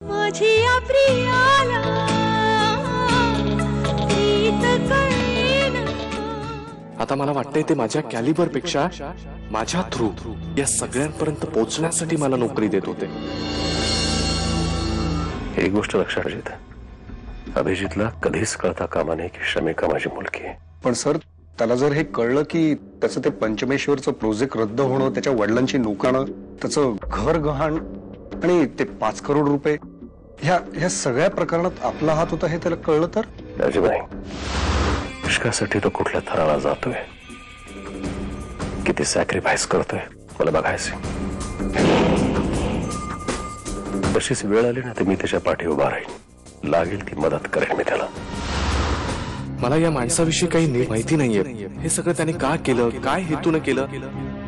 माझी प्रियाला प्रीत कळेन। आता मला वाटतंय ते माझ्या कॅलिबर पेक्षा माझ्या थ्रू या सगळ्यांपर्यंत पोहोचण्यासाठी मला नोकरी देत होते। एक गोष्ट लक्षात घेत, अभिजितला कधीच कळता कामा नये की शमिका माझी मुलगी आहे। पण सर, त्याला जर हे कळलं की त्याचं ते पंचमेश्वरचं प्रोजेक्ट रद्द होणं, त्याच्या वडिलांची नुकाणं, त्याचं घर गहाण आणि ते 5 करोड रुपये, ह्या सगळ्या प्रकरणात आपला हात होता हे त्याला कळलं तर? राजूबाई, इश्कासाठी तो कुठल्या थराला जातोय, किती सॅक्रिफाईस करतोय, मला बघायचं। तशीच वेळ आली ना तर मी त्याच्या पाठी उभा राहीन, लागेल ती मदत करेन मी त्याला। मला या माणसाविषयी काही नीट माहिती नाहीये। हे सगळं त्याने का केलं, काय हेतून केलं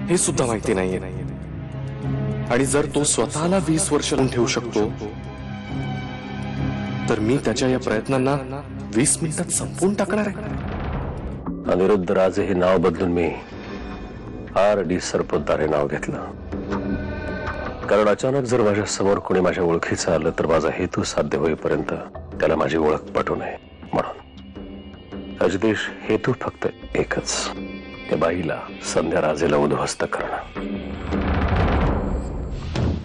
हे सुद्धा माहिती नाहीये। आणि जर तो स्वतःला 20 वर्ष ठेवू शकतो तर मी त्याच्या या प्रयत्नांना 20 मिनिटात संपवून टाकणार आहे। अनिरुद्ध राजे हे नाव बदलून मी RD सरपोतदार हे नाव घेतलं, कारण अचानक जर माझ्या समोर कोणी माझ्या ओळखीचं आलं तर माझा हेतू साध्य होईपर्यंत त्याला माझी ओळख पटू नये म्हणून। अजदेश हेतू फक्त एकच, त्या बाईला, संध्या राजेला उद्ध्वस्त करणं।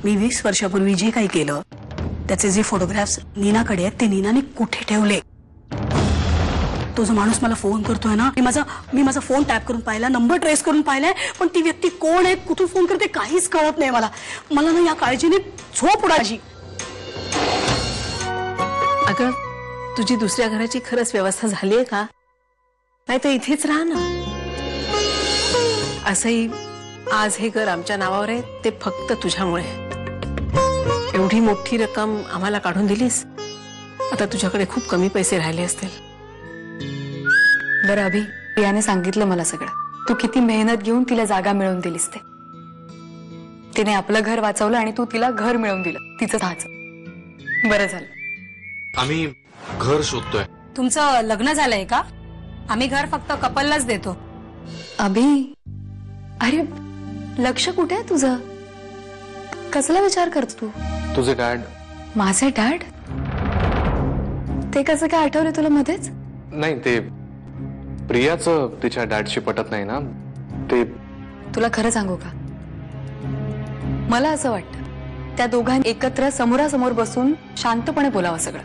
मी 20 वर्षापूर्वी जे काही केलं त्याचे जे फोटोग्राफ्स नीनाकडे आहेत ते नीनाने कुठे ठेवले? तो जो माणूस मला फोन करतोय ना, मी माझा फोन टॅप करून पाहिला, नंबर ट्रेस करून पाहिलाय, पण ती व्यक्ती कोण आहे, कुठून फोन करते काहीच कळत नाही मला ना या काळजीने झोप उडायची। अगं, तुझी दुसऱ्या घराची खरंच व्यवस्था झालीये का? नाही तर इथेच राहा ना। असंही आज हे घर आमच्या नावावर आहे ते फक्त तुझ्यामुळे। एवढी मोठी रक्कम आम्हाला काढून दिलीस, आता तुझ्याकडे खूप कमी पैसे राहिले असतील। बरं अभि, प्रियाने सांगितलं मला सगळं, तू किती मेहनत घेऊन तिला जागा मिळवून दिलीस ते। तिने आपलं घर वाचवलं आणि तू तिला घर मिळवून दिलं, तिचं धाचं। बरं झालं। आम्ही घर शोधतोय। तुमचं लग्न झालंय का? आम्ही घर फक्त कपललाच देतो। अभि, अरे लक्ष कुठे आहे तुझं? कसला विचार करतो तू? तुझे डॅड? माझे डॅड? ते कसं काय आठवले तुला मध्येच? नाही, ते प्रियाचं तिच्या डॅडशी पटत नाही ना, ते। तुला खरं सांगू का, मला असं वाटतं त्या दोघांनी एकत्र समोरासमोर बसून शांतपणे बोलावं सगळं।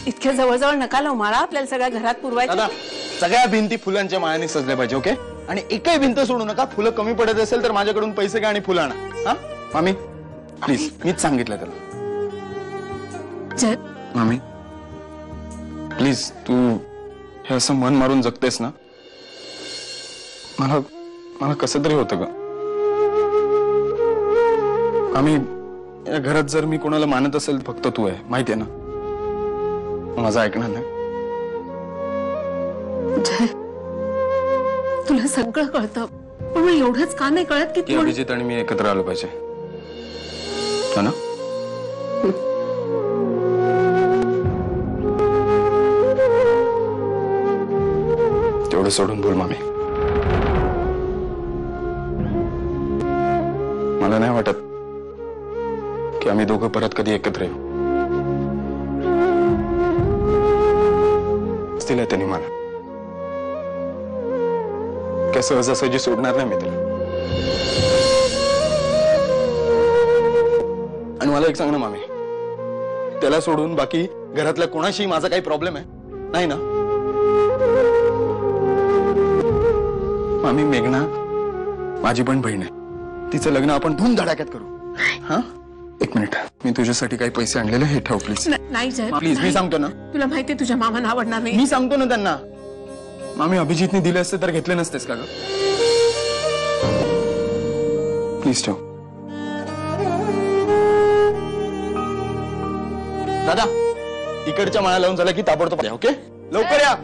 इतक्या जवळजवळ नका लावू मला, आपल्याला सगळ्या घरात पुरवायचं। सगळ्या भिंती फुलांच्या माळाने सजल्या पाहिजे, ओके? आणि एकही भिंत सोडू नका, फुलं कमी पडत असेल तर माझ्याकडून पैसे घ्या आणि फुलं आणा, हा? मामी प्लीज, मीच सांगितलं त्याला। मामी प्लीज, तू हे असं मन मारून जगतेस ना, मला कसं तरी होतं ग। आम्ही या घरात जर मी कोणाला मानत असेल फक्त तू आहे, माहितीये ना, माझं ऐकणार नाही। तुला सगळं कळतं, पण मग एवढंच का नाही कळत की तू अभिजित आणि मी एकत्र आलो पाहिजे, हो ना? तेवढं सोडून बोल मामी। मला नाही वाटत की आम्ही दोघं परत कधी एकत्र येऊ। दिलंय त्यांनी मला, काय सहजासहजी सोडणार नाही मी त्याला। आणि मला एक सांग ना मामी, त्याला सोडून बाकी घरातल्या कोणाशी माझा काही प्रॉब्लेम आहे नाही ना? मामी, मेघना माझी पण बहीण आहे, तिचं लग्न आपण धूमधडाक्यात करू, हा? एक मिनिट, मी तुझ्यासाठी काही पैसे आणलेले, हे ठेव प्लीज। नाही जय, प्लीज, मी सांगतो ना, तुला माहितीये तुझ्या मामांना आवडणार नाही। मी सांगतो ना त्यांना। मामी, अभिजितने दिले असते तर घेतले नसतेस का ग? प्लीज ठेव। दादा, इकडच्या माळा लावून झाला की ताबडतोब या, ओके? लवकर या।